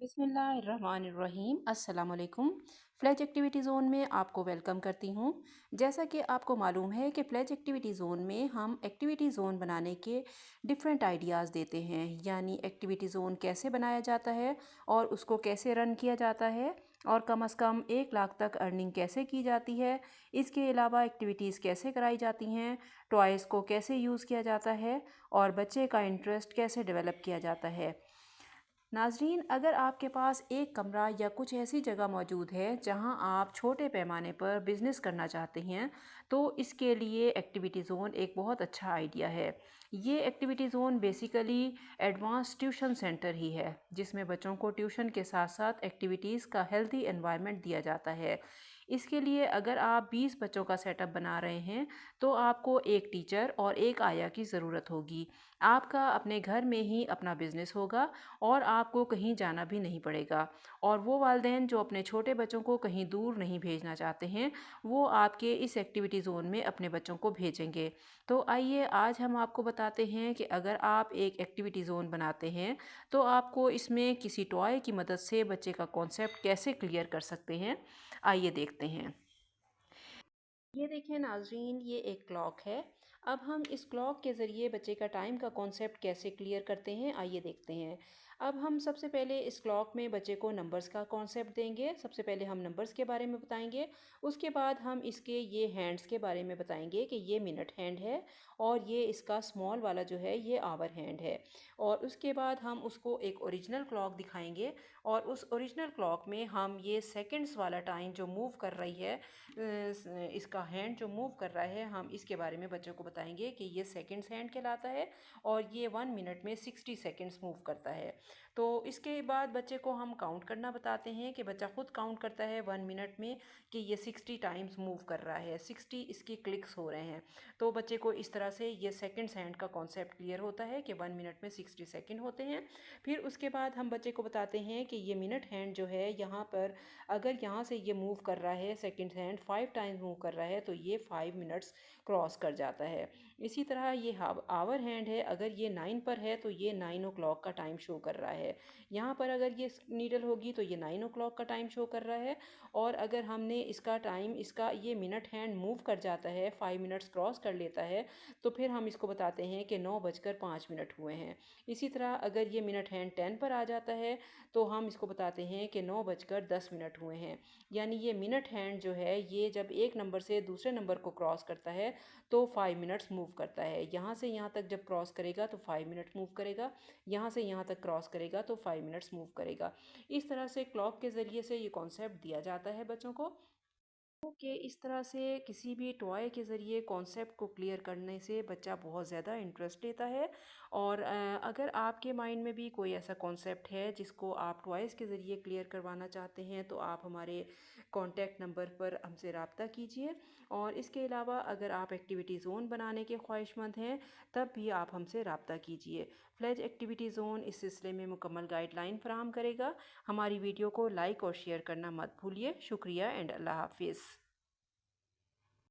बिस्मिल्लाहिर्रहमानिर्रहीम अस्सलाम वालेकुम। फ्लैज एक्टिविटी ज़ोन में आपको वेलकम करती हूँ। जैसा कि आपको मालूम है कि फ्लैज एक्टिविटी ज़ोन में हम एक्टिविटी ज़ोन बनाने के डिफरेंट आइडियाज़ देते हैं, यानी एक्टिविटी ज़ोन कैसे बनाया जाता है और उसको कैसे रन किया जाता है और कम से कम 1 लाख तक अर्निंग कैसे की जाती है। इसके अलावा एक्टिविटीज़ कैसे कराई जाती हैं, टॉयज़ को कैसे यूज़ किया जाता है और बच्चे का इंटरेस्ट कैसे डेवलप किया जाता है। नाजरीन, अगर आपके पास एक कमरा या कुछ ऐसी जगह मौजूद है जहां आप छोटे पैमाने पर बिज़नेस करना चाहते हैं, तो इसके लिए एक्टिविटी ज़ोन एक बहुत अच्छा आइडिया है। ये activity zone basically advance tuition centre ही है, जिसमें बच्चों को ट्यूशन के साथ साथ एक्टिविटीज़ का हेल्दी एनवायरनमेंट दिया जाता है। इसके लिए अगर आप 20 बच्चों का सेटअप बना रहे हैं, तो आपको एक टीचर और एक आया की ज़रूरत होगी। आपका अपने घर में ही अपना बिज़नेस होगा और आपको कहीं जाना भी नहीं पड़ेगा। और वो वालिदैन जो अपने छोटे बच्चों को कहीं दूर नहीं भेजना चाहते हैं, वो आपके इस एक्टिविटी ज़ोन में अपने बच्चों को भेजेंगे। तो आइए आज हम आपको बताते हैं कि अगर आप एक एक्टिविटी ज़ोन बनाते हैं, तो आपको इसमें किसी टॉय की मदद से बच्चे का कॉन्सेप्ट कैसे क्लियर कर सकते हैं। आइए देखते हैं। ये देखें नाजरीन, ये एक क्लॉक है। अब हम इस क्लॉक के ज़रिए बच्चे का टाइम का कॉन्सेप्ट कैसे क्लियर करते हैं, आइए देखते हैं। अब हम सबसे पहले इस क्लॉक में बच्चे को नंबर्स का कॉन्सेप्ट देंगे। सबसे पहले हम नंबर्स के बारे में बताएंगे, उसके बाद हम इसके ये हैंड्स के बारे में बताएंगे कि ये मिनट हैंड है और ये इसका स्मॉल वाला जो है ये आवर हैंड है। और उसके बाद हम उसको एक ओरिजिनल क्लॉक दिखाएंगे और उस ओरिजिनल क्लॉक में हम ये सेकंड्स वाला टाइम जो मूव कर रही है, इसका हैंड जो मूव कर रहा है, हम इसके बारे में बच्चों को बताएंगे कि ये सेकंड्स हैंड कहलाता है और ये 1 मिनट में 60 सेकंड्स मूव करता है। तो इसके बाद बच्चे को हम काउंट करना बताते हैं कि बच्चा खुद काउंट करता है 1 मिनट में कि ये 60 टाइम्स मूव कर रहा है, 60 इसकी क्लिक्स हो रहे हैं। तो बच्चे को इस तरह से ये सेकंड्स हैंड का कॉन्सेप्ट क्लियर होता है कि 1 मिनट में 60 सेकंड होते हैं। फिर उसके बाद हम बच्चे को बताते हैं कि ये मिनट हैंड जो है, यहाँ पर अगर यहाँ से ये मूव कर रहा है, सेकंड हैंड 5 टाइम्स मूव कर रहा है, तो ये 5 मिनट्स क्रॉस कर जाता है। इसी तरह ये आवर हैंड है, अगर ये 9 पर है तो ये 9 o'clock का टाइम शो कर रहा है। यहाँ पर अगर ये नीडल होगी तो ये 9 o'clock का टाइम शो कर रहा है। और अगर हमने इसका टाइम, इसका ये मिनट हैंड मूव कर जाता है, 5 मिनट्स क्रॉस कर लेता है, तो फिर हम इसको बताते हैं कि 9:05 हुए हैं। इसी तरह अगर ये मिनट हैंड 10 पर आ जाता है, तो हम इसको बताते हैं कि 9:10 हुए हैं। यानी ये मिनट हैंड जो है, ये जब एक नंबर से दूसरे नंबर को क्रॉस करता है तो 5 मिनट्स मूव करता है। यहाँ से यहाँ तक जब क्रॉस करेगा तो 5 मिनट मूव करेगा, यहाँ से यहाँ तक क्रॉस करेगा तो 5 मिनट्स मूव करेगा। इस तरह से क्लॉक के ज़रिए से ये कॉन्सेप्ट दिया जाता है बच्चों को कि इस तरह से किसी भी टॉय के ज़रिए कॉन्सेप्ट को क्लियर करने से बच्चा बहुत ज़्यादा इंटरेस्ट लेता है। और अगर आपके माइंड में भी कोई ऐसा कॉन्सेप्ट है जिसको आप टॉयज़ के ज़रिए क्लियर करवाना चाहते हैं, तो आप हमारे कॉन्टैक्ट नंबर पर हमसे रब्ता कीजिए। और इसके अलावा अगर आप एक्टिविटी ज़ोन बनाने के ख्वाहिशमंद हैं, तब भी आप हमसे रब्ता कीजिए। फ्लैज एक्टिविटी ज़ोन इस सिलसिले में मुकम्मल गाइडलाइन फराहम करेगा। हमारी वीडियो को लाइक और शेयर करना मत भूलिए। शुक्रिया एंड अल्लाह हाफिज़।